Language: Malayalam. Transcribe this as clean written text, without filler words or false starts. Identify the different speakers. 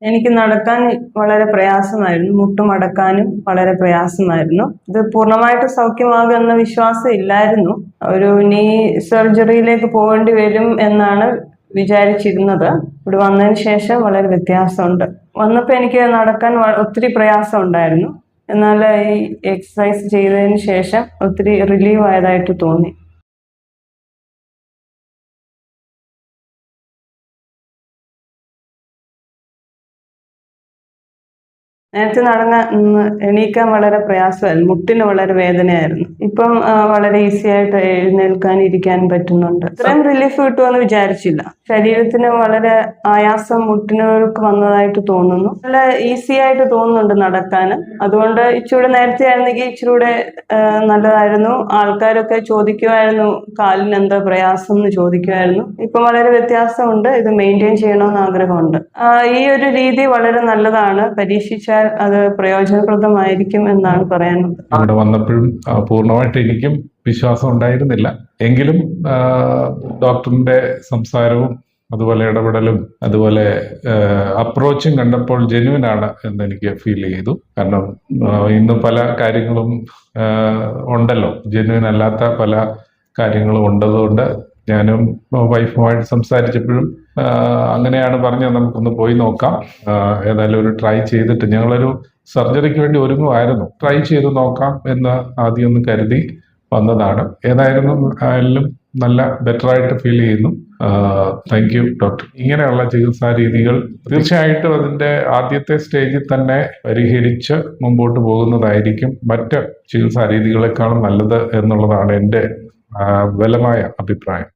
Speaker 1: എനിക്ക് നടക്കാൻ വളരെ പ്രയാസമായിരുന്നു. മുട്ടുമടക്കാനും വളരെ പ്രയാസമായിരുന്നു. ഇത് പൂർണ്ണമായിട്ട് സൗഖ്യമാകുമെന്ന വിശ്വാസം ഇല്ലായിരുന്നു. ഒരു നീ സർജറിയിലേക്ക് പോകേണ്ടി വരും എന്നാണ് വിചാരിച്ചിരുന്നത്. ഇവിടെ വന്നതിന് ശേഷം വളരെ വ്യത്യാസമുണ്ട്. വന്നപ്പോൾ എനിക്ക് നടക്കാൻ ഒത്തിരി പ്രയാസം ഉണ്ടായിരുന്നു. എന്നാൽ ഈ എക്സസൈസ് ചെയ്തതിന് ശേഷം ഒത്തിരി റിലീവ് ആയതായിട്ട് തോന്നി. നേരത്തെ എണീക്കാൻ വളരെ പ്രയാസമായിരുന്നു. മുട്ടിന് വളരെ വേദനയായിരുന്നു. ഇപ്പം വളരെ ഈസി ആയിട്ട് എഴുന്നേൽക്കാൻ ഇരിക്കാനും പറ്റുന്നുണ്ട്. ഇത്രയും റിലീഫ് കിട്ടുമെന്ന് വിചാരിച്ചില്ല. ശരീരത്തിന് വളരെ ആയാസം മുട്ടിനൊക്കെ വന്നതായിട്ട് തോന്നുന്നു. നല്ല ഈസി ആയിട്ട് തോന്നുന്നുണ്ട് നടക്കാൻ. അതുകൊണ്ട് ഇച്ചിരൂടെ നേരത്തെ ആയിരുന്നെങ്കിൽ ഇച്ചിരൂടെ നല്ലതായിരുന്നു. ആൾക്കാരൊക്കെ ചോദിക്കുമായിരുന്നു കാലിന് എന്താ പ്രയാസം എന്ന് ചോദിക്കുമായിരുന്നു. ഇപ്പം വളരെ വ്യത്യാസമുണ്ട്. ഇത് മെയിൻറ്റെയിൻ ചെയ്യണമെന്ന് ആഗ്രഹമുണ്ട്. ഈ ഒരു രീതി വളരെ നല്ലതാണ്. പരീക്ഷിച്ചാൽ അത് പ്രയോജനപ്രദമായിരിക്കും എന്നാണ് പറയാനുള്ളത്.
Speaker 2: അവിടെ വന്നപ്പോഴും പൂർണ്ണമായിട്ട് എനിക്കും വിശ്വാസം ഉണ്ടായിരുന്നില്ല. എങ്കിലും ഡോക്ടറിന്റെ സംസാരവും അതുപോലെ ഇടപെടലും അതുപോലെ അപ്രോച്ചും കണ്ടപ്പോൾ ജെന്യുവൻ ആണ് എന്ന് എനിക്ക് ഫീൽ ചെയ്തു. കാരണം ഇന്ന് പല കാര്യങ്ങളും ഉണ്ടല്ലോ, ജെന്യുവൻ അല്ലാത്ത പല കാര്യങ്ങളും ഉണ്ടതുകൊണ്ട് ഞാനും വൈഫുമായിട്ട് സംസാരിച്ചപ്പോഴും അങ്ങനെയാണ് പറഞ്ഞത്, നമുക്കൊന്ന് പോയി നോക്കാം, ഏതായാലും ഒരു ട്രൈ ചെയ്തിട്ട് ഞങ്ങളൊരു സർജറിക്ക് വേണ്ടി ഒരുങ്ങുമായിരുന്നു, ട്രൈ ചെയ്ത് നോക്കാം എന്ന് ആദ്യം ഒന്ന് കരുതി വന്നതാണ്. ഏതായാലും നല്ല ബെറ്റർ ആയിട്ട് ഫീൽ ചെയ്യുന്നു. Thank you doctor. ഇങ്ങനെയുള്ള ചികിത്സാ രീതികൾ തീർച്ചയായിട്ടും അതിന്റെ ആദ്യത്തെ സ്റ്റേജിൽ തന്നെ പരിഹരിച്ച് മുമ്പോട്ട് പോകുന്നതായിരിക്കും മറ്റ് ചികിത്സാ രീതികളെക്കാളും നല്ലത് എന്നുള്ളതാണ് എൻ്റെ ബലമായ അഭിപ്രായം.